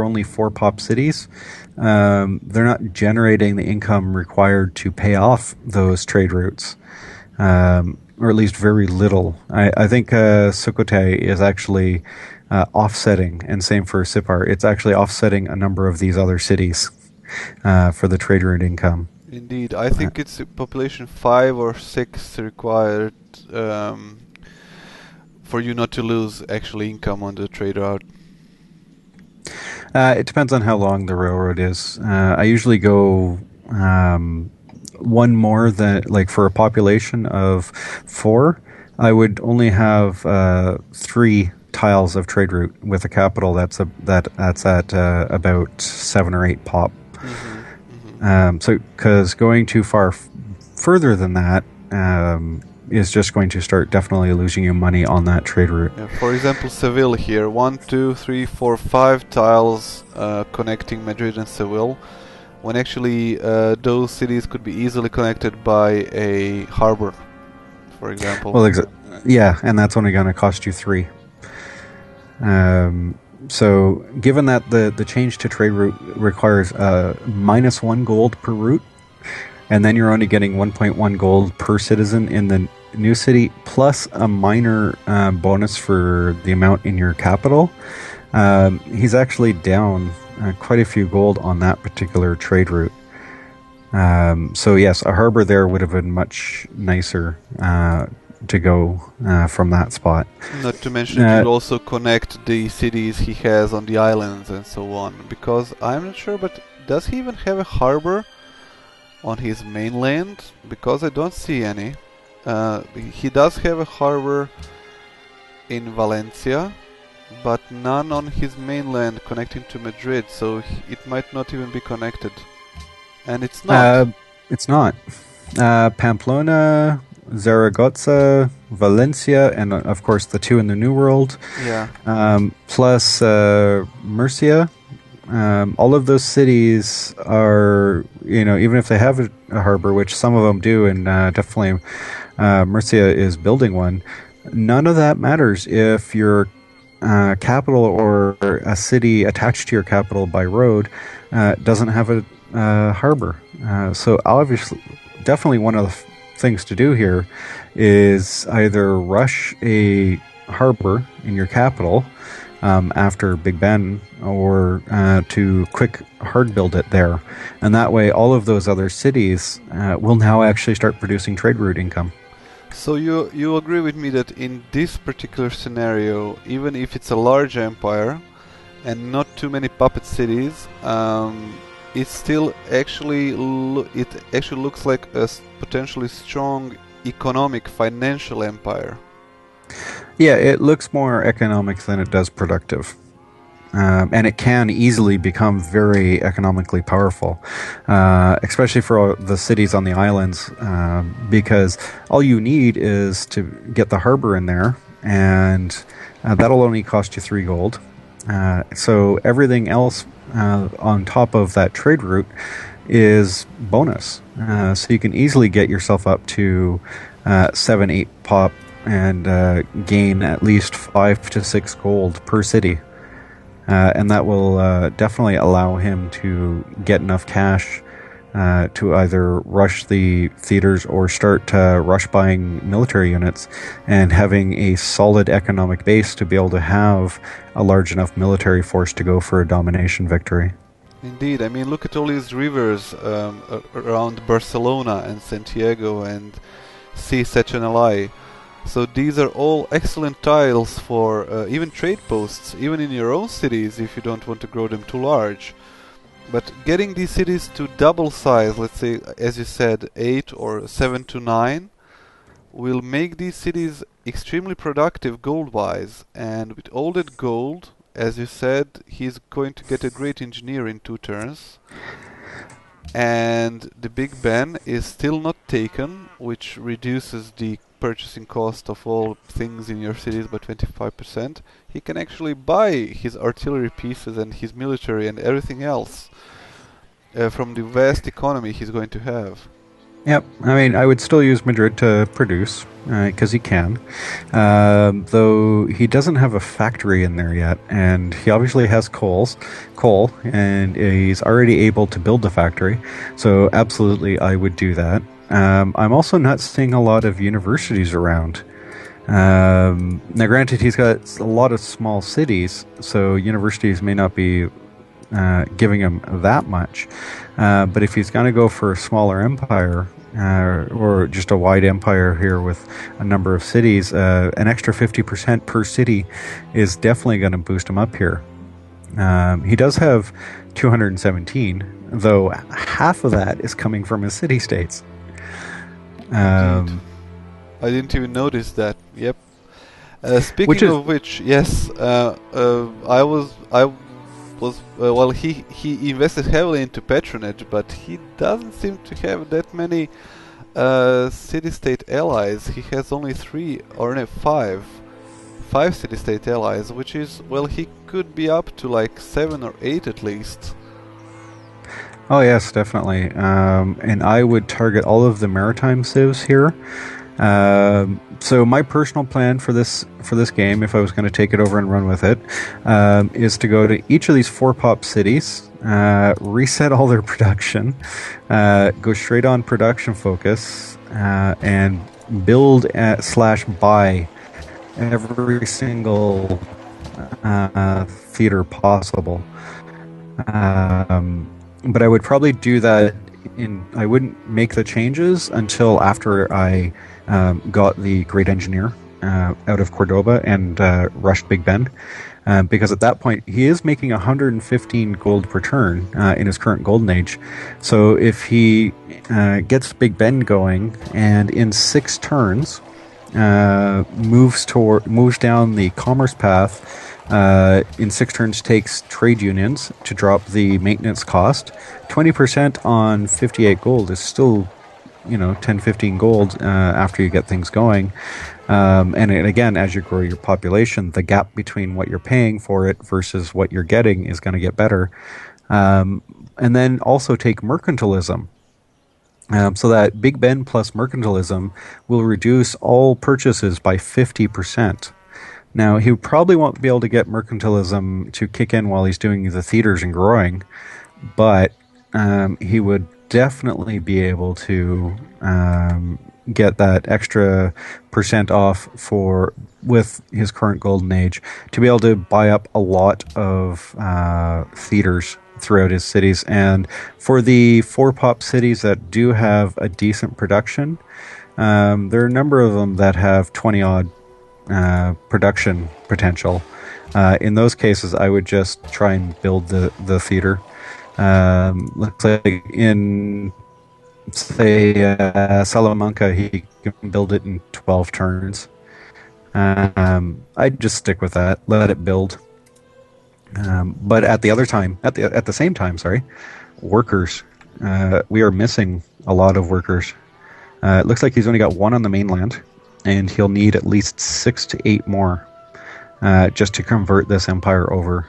only 4 pop cities, they're not generating the income required to pay off those trade routes, or at least very little. I think Sukhothai is actually offsetting, and same for Sipar. It's actually offsetting a number of these other cities for the trade route income. Indeed, I think it's a population 5 or 6 required for you not to lose actual income on the trade route. It depends on how long the railroad is. I usually go one more than, like, for a population of 4, I would only have 3 tiles of trade route with a capital that's at about 7 or 8 pop. So, because going too far further than that is just going to start definitely losing you money on that trade route. Yeah, for example, Seville here, 1, 2, 3, 4, 5 tiles connecting Madrid and Seville, when actually those cities could be easily connected by a harbor, for example. Well, yeah, and that's only going to cost you 3. So, given that the change to trade route requires -1 gold per route, and then you're only getting 1.1 gold per citizen in the new city, plus a minor bonus for the amount in your capital, he's actually down quite a few gold on that particular trade route. So yes, a harbor there would have been much nicer to go from that spot. Not to mention it will also connect the cities he has on the islands and so on, because I'm not sure, but does he even have a harbor on his mainland? Because I don't see any. He does have a harbor in Valencia, but none on his mainland connecting to Madrid, so it might not even be connected. And it's not. It's not. Pamplona, Zaragoza, Valencia, and of course the 2 in the New World. Yeah. Plus Murcia. All of those cities are, even if they have a harbor, which some of them do, and definitely Murcia is building one, none of that matters if your capital or a city attached to your capital by road doesn't have a harbor. So obviously, definitely one of the things to do here is either rush a harbor in your capital after Big Ben, or to quick hard build it there. And that way all of those other cities will now actually start producing trade route income. So you agree with me that in this particular scenario, even if it's a large empire and not too many puppet cities, it still actually looks like a potentially strong economic financial empire. Yeah, it looks more economic than it does productive. And it can easily become very economically powerful, especially for the cities on the islands, because all you need is to get the harbor in there, and that'll only cost you 3 gold. So everything else on top of that trade route is bonus. So you can easily get yourself up to 7, 8 pop and gain at least 5 to 6 gold per city. And that will definitely allow him to get enough cash to either rush the theaters or start rush buying military units and having a solid economic base to be able to have a large enough military force to go for a domination victory. Indeed, I mean, look at all these rivers around Barcelona and Santiago and C7 So these are all excellent tiles for even trade posts, even in your own cities if you don't want to grow them too large. But getting these cities to double size, let's say, as you said, 8 or 7 to 9, will make these cities extremely productive gold-wise. And with all that gold, as you said, he's going to get a great engineer in 2 turns. And the Big Ben is still not taken, which reduces the purchasing cost of all things in your cities by 25%. He can actually buy his artillery pieces and his military and everything else from the vast economy he's going to have. Yep. I mean, I would still use Madrid to produce because he can, though he doesn't have a factory in there yet, and he obviously has coal, and he's already able to build the factory. So absolutely, I would do that. I'm also not seeing a lot of universities around. Now, granted, he's got a lot of small cities, so universities may not be giving him that much. But if he's going to go for a smaller empire, or just a wide empire here with a number of cities, an extra 50% per city is definitely going to boost him up here. He does have 217, though half of that is coming from his city states. Indeed. I didn't even notice that. Yep. Which Speaking is of which, yes, well, he invested heavily into patronage, but he doesn't seem to have that many city-state allies. He has only five city-state allies, which is, well, he could be up to like 7 or 8 at least. Oh yes, definitely. And I would target all of the maritime civs here. So my personal plan for this game, if I was going to take it over and run with it, is to go to each of these 4-pop cities, reset all their production, go straight on production focus, and build slash buy every single theater possible. But I would probably do that I wouldn't make the changes until after I got the great engineer out of Cordoba and rushed Big Ben. Because at that point, he is making 115 gold per turn in his current golden age. So if he gets Big Ben going and in 6 turns moves down the commerce path, in 6 turns takes trade unions to drop the maintenance cost. 20% on 58 gold is still, 10, 15 gold after you get things going. And again, as you grow your population, the gap between what you're paying for it versus what you're getting is going to get better. And then also take mercantilism. So that Big Ben plus mercantilism will reduce all purchases by 50%. Now, he probably won't be able to get mercantilism to kick in while he's doing the theaters and growing, but he would definitely be able to get that extra percent off with his current golden age to be able to buy up a lot of theaters throughout his cities. And for the 4-pop cities that do have a decent production, there are a number of them that have 20 odd production potential. In those cases, I would just try and build the theater. Looks like in, say, Salamanca, he can build it in 12 turns. I'd just stick with that, let it build. But at the same time, workers. We are missing a lot of workers. It looks like he's only got 1 on the mainland, and he'll need at least 6 to 8 more just to convert this empire over.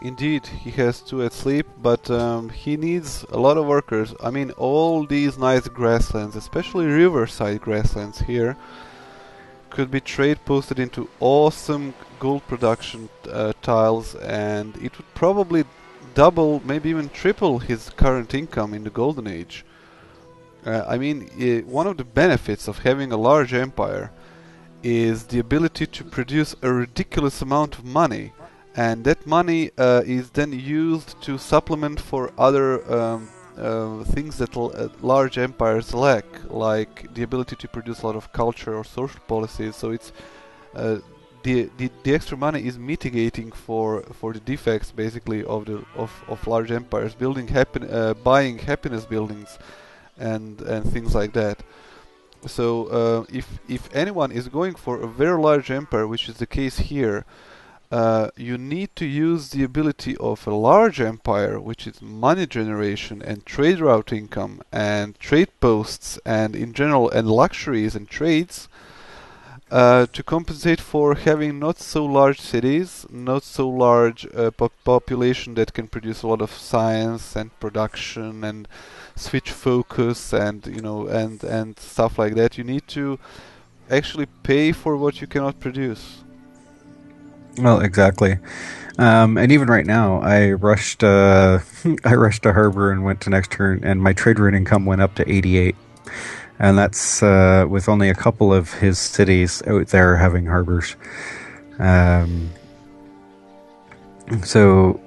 Indeed, he has 2 at sleep, but he needs a lot of workers. I mean, all these nice grasslands, especially riverside grasslands here, could be trade posted into awesome gold production tiles, and it would probably double, maybe even triple his current income in the golden age. I mean, one of the benefits of having a large empire is the ability to produce a ridiculous amount of money, and that money is then used to supplement for other things that large empires lack, like the ability to produce a lot of culture or social policies. So it's the extra money is mitigating for the defects basically of large empires, buying happiness buildings and things like that. So if anyone is going for a very large empire, which is the case here, you need to use the ability of a large empire, which is money generation and trade route income and trade posts and in general and luxuries and trades, to compensate for having not so large cities, not so large population that can produce a lot of science and production and switch focus and and stuff like that. You need to actually pay for what you cannot produce. Well, exactly. And even right now, I rushed. I rushed to harbor and went to next turn, and my trade route income went up to 88, and that's with only a couple of his cities out there having harbors. Um, so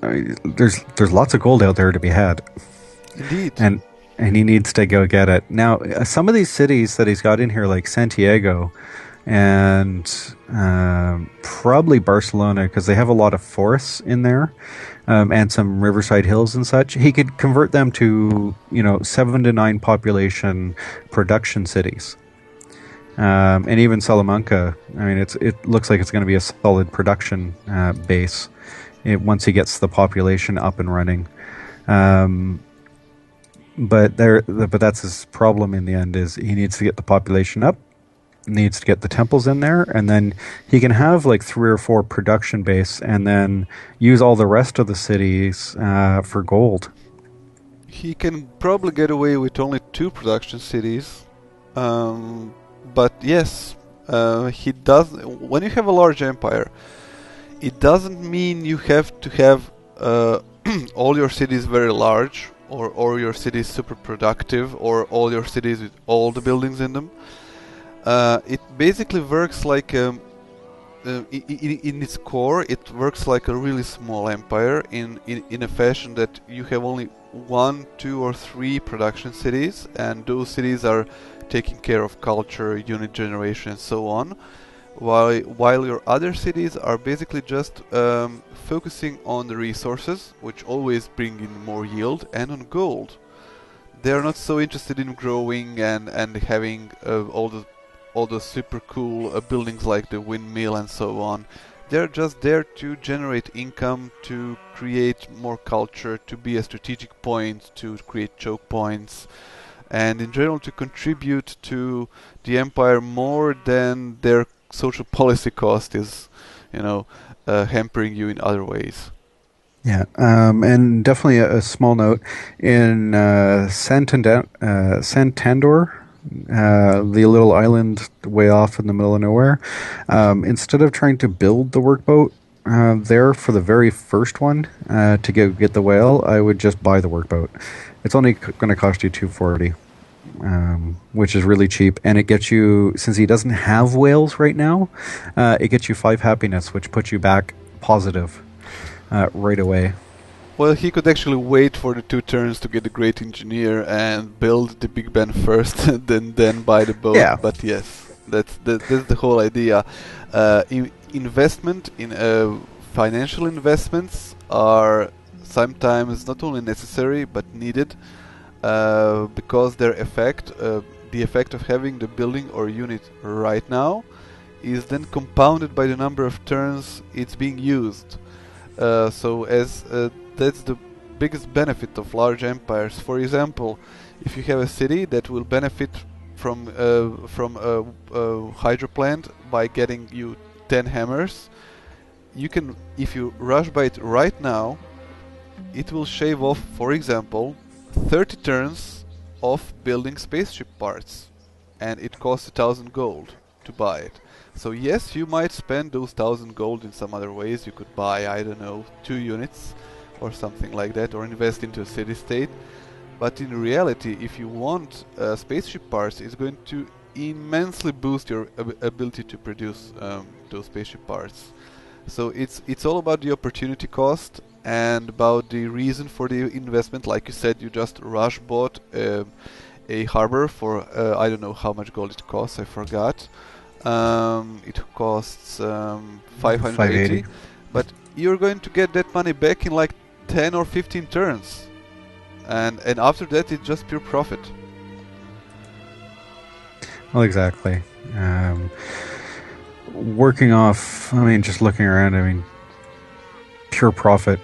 there's lots of gold out there to be had, Indeed. and he needs to go get it. Now, some of these cities that he's got in here, like Santiago and probably Barcelona, because they have a lot of forests in there, and some riverside hills and such. He could convert them to 7 to 9 population production cities, and even Salamanca. I mean, it looks like it's going to be a solid production base once he gets the population up and running. But that's his problem in the end, is he needs to get the population up, needs to get the temples in there, and then he can have like 3 or 4 production base and then use all the rest of the cities for gold. He can probably get away with only 2 production cities, but yes, he does. When you have a large empire, it doesn't mean you have to have all your cities very large, or all your cities super productive, or all your cities with all the buildings in them. It basically works like in its core, it works like a really small empire in a fashion that you have only 1, 2, or 3 production cities, and those cities are taking care of culture, unit generation, and so on. While your other cities are basically just focusing on the resources, which always bring in more yield, and on gold. They are not so interested in growing and having all the super cool buildings like the windmill and so on. They're just there to generate income, to create more culture, to be a strategic point, to create choke points, and in general to contribute to the empire more than their social policy cost is, hampering you in other ways. Yeah, and definitely a small note in Santander, the little island way off in the middle of nowhere. Instead of trying to build the workboat there for the very first one to get the whale, I would just buy the workboat. It's only going to cost you $240, which is really cheap, and it gets you, since he doesn't have whales right now, it gets you 5 happiness, which puts you back positive right away. Well, he could actually wait for the 2 turns to get the great engineer and build the Big Ben first, then buy the boat. Yeah. But yes, that's the whole idea. Investment in financial investments are sometimes not only necessary but needed, because their effect, the effect of having the building or unit right now, is then compounded by the number of turns it's being used. That's the biggest benefit of large empires. For example, if you have a city that will benefit from a hydro plant by getting you 10 hammers, you can, if you rush by it right now, it will shave off, for example, 30 turns of building spaceship parts, and it costs 1,000 gold to buy it. So yes, you might spend those 1,000 gold in some other ways. You could buy, I don't know, 2 units or something like that, or invest into a city-state. But in reality, if you want spaceship parts, it's going to immensely boost your ability to produce those spaceship parts. So it's all about the opportunity cost and about the reason for the investment. Like you said, you just rush bought a harbor for I don't know how much gold it costs. I forgot. It costs 580, but you're going to get that money back in like 10 or 15 turns, and after that it's just pure profit. Well, exactly. Working off, I mean, just looking around, I mean, pure profit.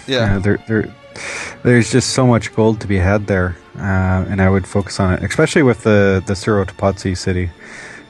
Yeah. There's just so much gold to be had there, and I would focus on it, especially with the Suro Topazzi city.